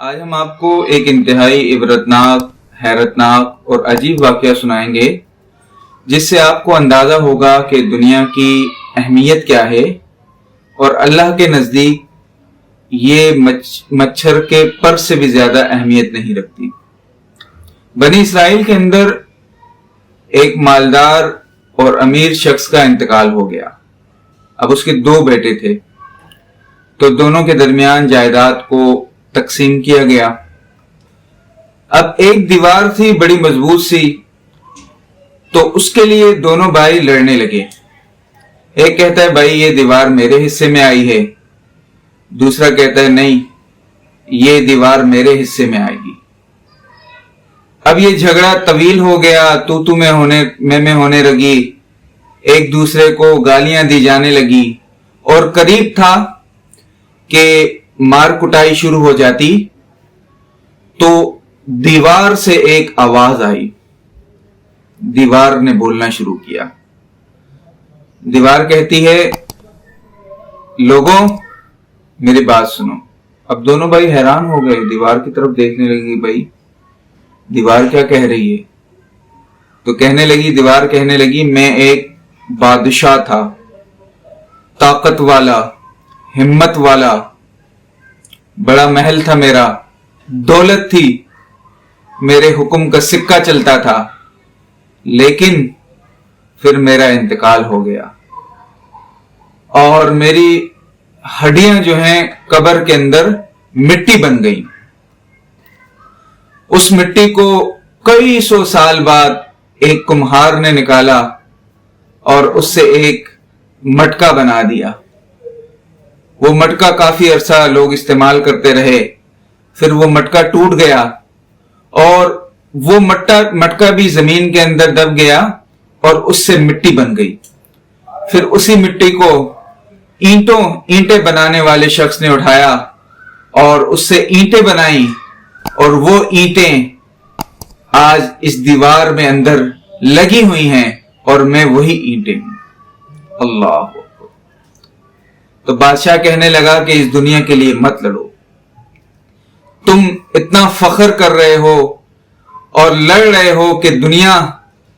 آج ہم آپ کو ایک انتہائی عبرتناک، حیرتناک اور عجیب واقعہ سنائیں گے جس سے آپ کو اندازہ ہوگا کہ دنیا کی اہمیت کیا ہے اور اللہ کے نزدیک یہ مچھر کے پر سے بھی زیادہ اہمیت نہیں رکھتی۔ بنی اسرائیل کے اندر ایک مالدار اور امیر شخص کا انتقال ہو گیا۔ اب اس کے 2 بیٹے تھے تو دونوں کے درمیان جائیداد کو تقسیم کیا گیا۔ اب ایک دیوار تھی بڑی مضبوط سی، تو اس کے لیے دونوں بھائی لڑنے لگے۔ ایک کہتا ہے بھائی یہ دیوار میرے حصے میں آئی ہے، دوسرا کہتا ہے نہیں یہ دیوار میرے حصے میں آئے گی۔ اب یہ جھگڑا طویل ہو گیا، تو میں ہونے لگی، ایک دوسرے کو گالیاں دی جانے لگی اور قریب تھا کہ مار کٹائی شروع ہو جاتی۔ تو دیوار سے ایک آواز آئی، دیوار نے بولنا شروع کیا۔ دیوار کہتی ہے لوگوں میری بات سنو۔ اب دونوں بھائی حیران ہو گئے، دیوار کی طرف دیکھنے لگی، بھائی دیوار کیا کہہ رہی ہے؟ تو دیوار کہنے لگی میں ایک بادشاہ تھا، طاقت والا، ہمت والا، بڑا محل تھا، میرا دولت تھی، میرے حکم کا سکہ چلتا تھا، لیکن پھر میرا انتقال ہو گیا اور میری ہڈیاں جو ہیں قبر کے اندر مٹی بن گئی۔ اس مٹی کو کئی 100 سال بعد ایک کمہار نے نکالا اور اس سے ایک مٹکا بنا دیا۔ وہ مٹکا کافی عرصہ لوگ استعمال کرتے رہے، پھر وہ مٹکا ٹوٹ گیا اور وہ مٹکا بھی زمین کے اندر دب گیا اور اس سے مٹی بن گئی۔ پھر اسی مٹی کو اینٹیں بنانے والے شخص نے اٹھایا اور اس سے اینٹیں بنائی، اور وہ اینٹیں آج اس دیوار میں اندر لگی ہوئی ہیں اور میں وہی اینٹیں ہوں۔ اللہ اکبر۔ تو بادشاہ کہنے لگا کہ اس دنیا کے لیے مت لڑو، تم اتنا فخر کر رہے ہو اور لڑ رہے ہو کہ دنیا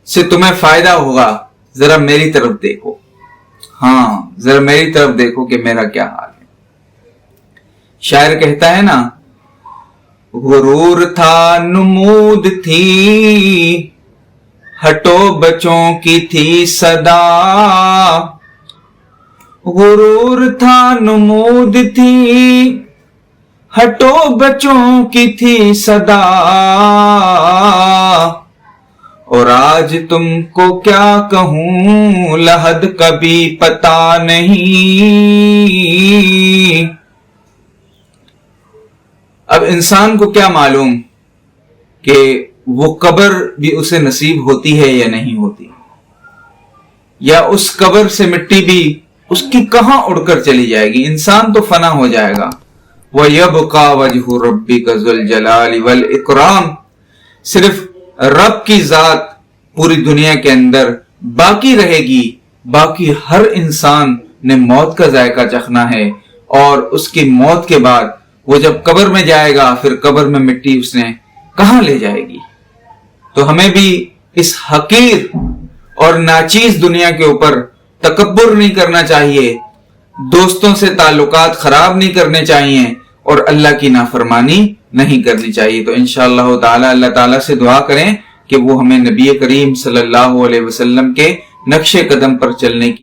سے تمہیں فائدہ ہوگا، ذرا میری طرف دیکھو، ذرا میری طرف دیکھو کہ میرا کیا حال ہے۔ شاعر کہتا ہے نا، غرور تھا نمود تھی، ہٹو بچوں کی تھی صدا، غرور تھا نمود تھی، ہٹو بچوں کی تھی صدا، اور آج تم کو کیا کہوں لحد کبھی پتا نہیں۔ اب انسان کو کیا معلوم کہ وہ قبر بھی اسے نصیب ہوتی ہے یا نہیں ہوتی، یا اس قبر سے مٹی بھی اس کی کہاں اڑ کر چلی جائے گی۔ انسان تو فنا ہو جائے گا۔ وَيَبْقَى وَجْهُ رَبِّكَ ذُو الْجَلَالِ وَالْإِكْرَامِ، صرف رب کی ذات پوری دنیا کے اندر باقی رہے گی۔ باقی ہر انسان نے موت کا ذائقہ چکھنا ہے، اور اس کی موت کے بعد وہ جب قبر میں جائے گا، پھر قبر میں مٹی اس نے کہاں لے جائے گی۔ تو ہمیں بھی اس حقیر اور ناچیز دنیا کے اوپر تکبر نہیں کرنا چاہیے، دوستوں سے تعلقات خراب نہیں کرنے چاہیے، اور اللہ کی نافرمانی نہیں کرنی چاہیے۔ تو انشاءاللہ تعالی اللہ تعالیٰ سے دعا کریں کہ وہ ہمیں نبی کریم صلی اللہ علیہ وسلم کے نقش قدم پر چلنے کی